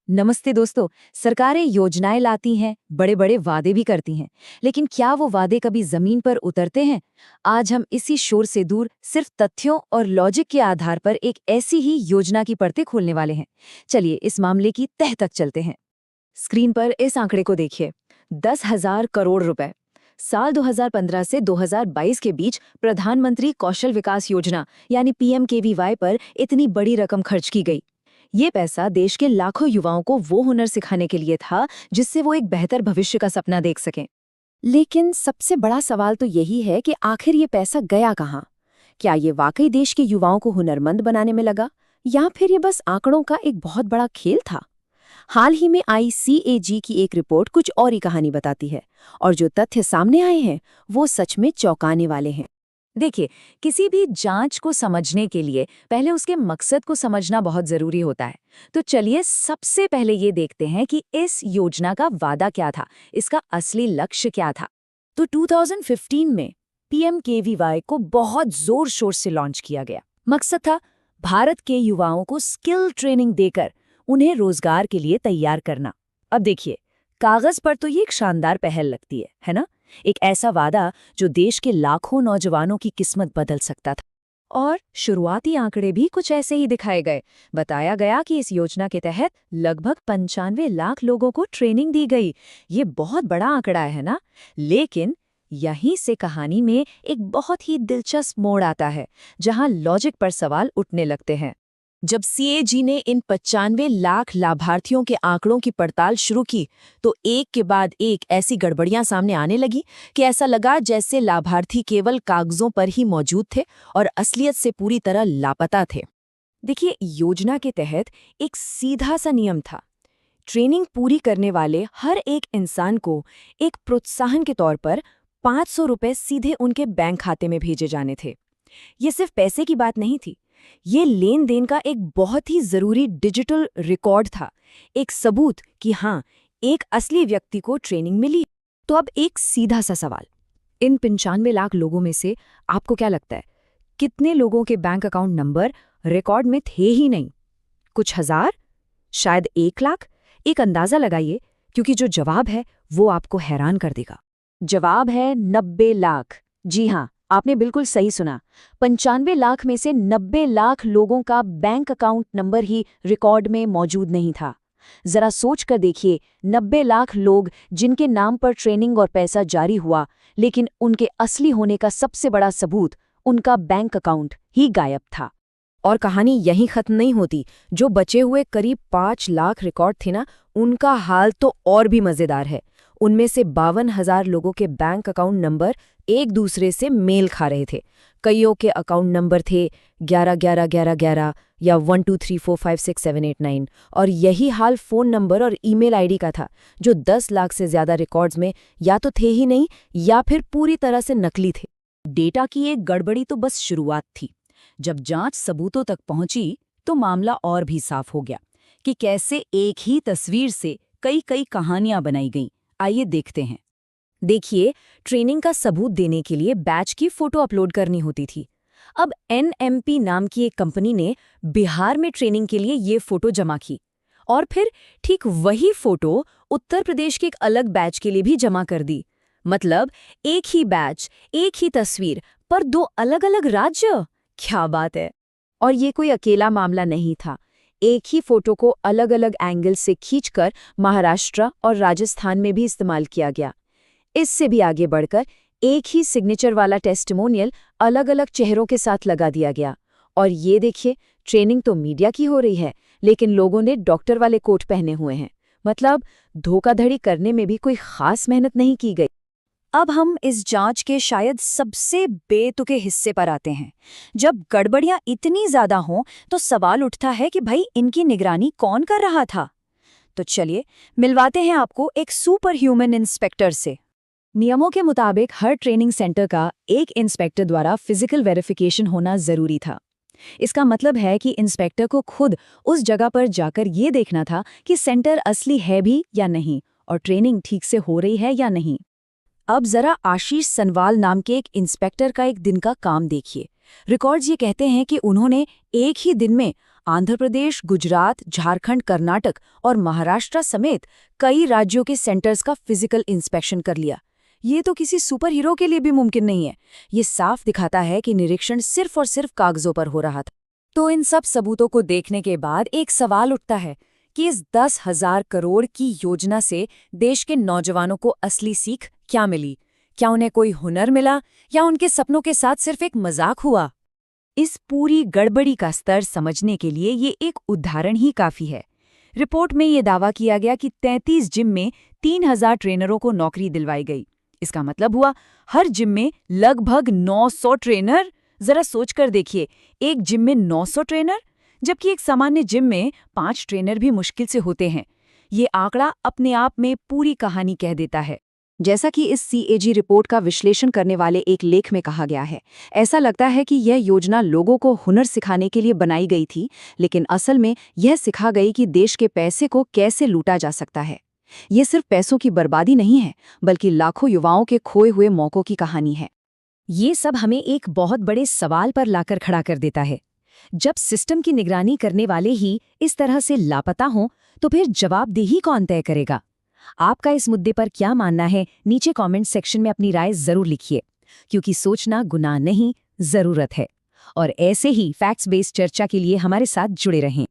नमस्ते दोस्तों। सरकारें योजनाएं लाती हैं, बड़े बड़े वादे भी करती हैं, लेकिन क्या वो वादे कभी जमीन पर उतरते हैं? आज हम इसी शोर से दूर सिर्फ तथ्यों और लॉजिक के आधार पर एक ऐसी ही योजना की परतें खोलने वाले हैं। चलिए इस मामले की तह तक चलते हैं। स्क्रीन पर इस आंकड़े को देखिए, 10,000 करोड़ रुपए। साल 2015 से 2022 के बीच प्रधानमंत्री कौशल विकास योजना यानी PMKVY पर इतनी बड़ी रकम खर्च की गई। ये पैसा देश के लाखों युवाओं को वो हुनर सिखाने के लिए था जिससे वो एक बेहतर भविष्य का सपना देख सकें। लेकिन सबसे बड़ा सवाल तो यही है कि आखिर ये पैसा गया कहाँ? क्या ये वाकई देश के युवाओं को हुनरमंद बनाने में लगा, या फिर ये बस आंकड़ों का एक बहुत बड़ा खेल था? हाल ही में आई CAG की एक रिपोर्ट कुछ और ही कहानी बताती है, और जो तथ्य सामने आए हैं वो सच में चौंकाने वाले हैं। देखिए, किसी भी जांच को समझने के लिए पहले उसके मकसद को समझना बहुत जरूरी होता है। तो चलिए सबसे पहले ये देखते हैं कि इस योजना का वादा क्या था, इसका असली लक्ष्य क्या था। तो 2015 में PMKVY को बहुत जोर शोर से लॉन्च किया गया। मकसद था भारत के युवाओं को स्किल ट्रेनिंग देकर उन्हें रोजगार के लिए तैयार करना। अब देखिए, कागज पर तो ये एक शानदार पहल लगती है ना? एक ऐसा वादा जो देश के लाखों नौजवानों की किस्मत बदल सकता था। और शुरुआती आंकड़े भी कुछ ऐसे ही दिखाए गए। बताया गया कि इस योजना के तहत लगभग 95 लाख लोगों को ट्रेनिंग दी गई। ये बहुत बड़ा आंकड़ा है ना? लेकिन यहीं से कहानी में एक बहुत ही दिलचस्प मोड़ आता है, जहां लॉजिक पर सवाल उठने लगते हैं। जब CAG ने इन 95 लाख लाभार्थियों के आंकड़ों की पड़ताल शुरू की, तो एक के बाद एक ऐसी गड़बड़ियां सामने आने लगी कि ऐसा लगा जैसे लाभार्थी केवल कागजों पर ही मौजूद थे और असलियत से पूरी तरह लापता थे। देखिए, योजना के तहत एक सीधा सा नियम था। ट्रेनिंग पूरी करने वाले हर एक इंसान को एक प्रोत्साहन के तौर पर 500 रुपए सीधे उनके बैंक खाते में भेजे जाने थे। ये सिर्फ पैसे की बात नहीं थी, ये लेन देन का एक बहुत ही जरूरी डिजिटल रिकॉर्ड था, एक सबूत कि हाँ, एक असली व्यक्ति को ट्रेनिंग मिली। तो अब एक सीधा सा सवाल, इन 95 लाख लोगों में से आपको क्या लगता है कितने लोगों के बैंक अकाउंट नंबर रिकॉर्ड में थे ही नहीं? कुछ हजार? शायद 1 लाख? एक अंदाजा लगाइए, क्योंकि जो जवाब है वो आपको हैरान कर देगा। जवाब है 90 लाख। जी हाँ, आपने बिल्कुल सही सुना। 95 लाख में से 90 लाख लोगों का बैंक अकाउंट नंबर ही रिकॉर्ड में मौजूद नहीं था। जरा सोच कर देखिए, 90 लाख लोग जिनके नाम पर ट्रेनिंग और पैसा जारी हुआ, लेकिन उनके असली होने का सबसे बड़ा सबूत उनका बैंक अकाउंट ही गायब था। और कहानी यहीं खत्म नहीं होती। जो बचे हुए करीब 5 लाख रिकॉर्ड थे ना, उनका हाल तो और भी मजेदार है। उनमें से 52,000 लोगों के बैंक अकाउंट नंबर एक दूसरे से मेल खा रहे थे। कईयों के अकाउंट नंबर थे 11111111 या 12345678 और यही हाल फ़ोन नंबर और ईमेल आईडी का था, जो 10 लाख से ज़्यादा रिकॉर्ड्स में या तो थे ही नहीं या फिर पूरी तरह से नकली थे। डेटा की एक गड़बड़ी तो बस शुरुआत थी। जब जांच सबूतों तक पहुंची तो मामला और भी साफ हो गया कि कैसे एक ही तस्वीर से कई कई कहानियां बनाई गईं। आइए देखते हैं। देखिए, ट्रेनिंग का सबूत देने के लिए बैच की फोटो अपलोड करनी होती थी। अब NMP नाम की एक कंपनी ने बिहार में ट्रेनिंग के लिए ये फोटो जमा की, और फिर ठीक वही फोटो उत्तर प्रदेश के एक अलग बैच के लिए भी जमा कर दी। मतलब एक ही बैच, एक ही तस्वीर, पर 2 अलग-अलग राज्य। क्या बात है! और ये कोई अकेला मामला नहीं था। एक ही फोटो को अलग-अलग एंगल से खींचकर महाराष्ट्र और राजस्थान में भी इस्तेमाल किया गया। इससे भी आगे बढ़कर एक ही सिग्नेचर वाला टेस्टिमोनियल अलग-अलग चेहरों के साथ लगा दिया गया। और ये देखिए, ट्रेनिंग तो मीडिया की हो रही है, लेकिन लोगों ने डॉक्टर वाले कोट पहने हुए हैं। मतलब धोखाधड़ी करने में भी कोई खास मेहनत नहीं की गई। अब हम इस जांच के शायद सबसे बेतुके हिस्से पर आते हैं। जब गड़बड़ियां इतनी ज्यादा हों तो सवाल उठता है कि भाई इनकी निगरानी कौन कर रहा था? तो चलिए मिलवाते हैं आपको एक सुपर ह्यूमन इंस्पेक्टर से। नियमों के मुताबिक हर ट्रेनिंग सेंटर का एक इंस्पेक्टर द्वारा फिजिकल वेरिफिकेशन होना जरूरी था। इसका मतलब है कि इंस्पेक्टर को खुद उस जगह पर जाकर ये देखना था कि सेंटर असली है भी या नहीं, और ट्रेनिंग ठीक से हो रही है या नहीं। अब जरा आशीष सनवाल नाम के एक इंस्पेक्टर का एक दिन का काम देखिए। रिकॉर्ड्स ये कहते हैं कि उन्होंने एक ही दिन में आंध्र प्रदेश, गुजरात, झारखंड, कर्नाटक और महाराष्ट्र समेत कई राज्यों के सेंटर्स का फिजिकल इंस्पेक्शन कर लिया। ये तो किसी सुपर हीरो के लिए भी मुमकिन नहीं है। ये साफ दिखाता है कि निरीक्षण सिर्फ और सिर्फ कागजों पर हो रहा था। तो इन सब सबूतों को देखने के बाद एक सवाल उठता है कि इस 10,000 करोड़ की योजना से देश के नौजवानों को असली सीख क्या मिली? क्या उन्हें कोई हुनर मिला या उनके सपनों के साथ सिर्फ एक मजाक हुआ? इस पूरी गड़बड़ी का स्तर समझने के लिए ये एक उदाहरण ही काफी है। रिपोर्ट में ये दावा किया गया कि 33 जिम में 3,000 ट्रेनरों को नौकरी दिलवाई गई। इसका मतलब हुआ हर जिम में लगभग 900 ट्रेनर। जरा सोच कर देखिए, एक जिम में 900 ट्रेनर, जबकि एक सामान्य जिम में 5 ट्रेनर भी मुश्किल से होते हैं। ये आंकड़ा अपने आप में पूरी कहानी कह देता है। जैसा कि इस CAG रिपोर्ट का विश्लेषण करने वाले एक लेख में कहा गया है, ऐसा लगता है कि यह योजना लोगों को हुनर सिखाने के लिए बनाई गई थी, लेकिन असल में यह सिखा गई कि देश के पैसे को कैसे लूटा जा सकता है। ये सिर्फ पैसों की बर्बादी नहीं है, बल्कि लाखों युवाओं के खोए हुए मौकों की कहानी है। ये सब हमें एक बहुत बड़े सवाल पर लाकर खड़ा कर देता है। जब सिस्टम की निगरानी करने वाले ही इस तरह से लापता हों, तो फिर जवाबदेही कौन तय करेगा? आपका इस मुद्दे पर क्या मानना है? नीचे कमेंट सेक्शन में अपनी राय जरूर लिखिए, क्योंकि सोचना गुनाह नहीं, जरूरत है। और ऐसे ही फैक्ट्स बेस्ड चर्चा के लिए हमारे साथ जुड़े रहें।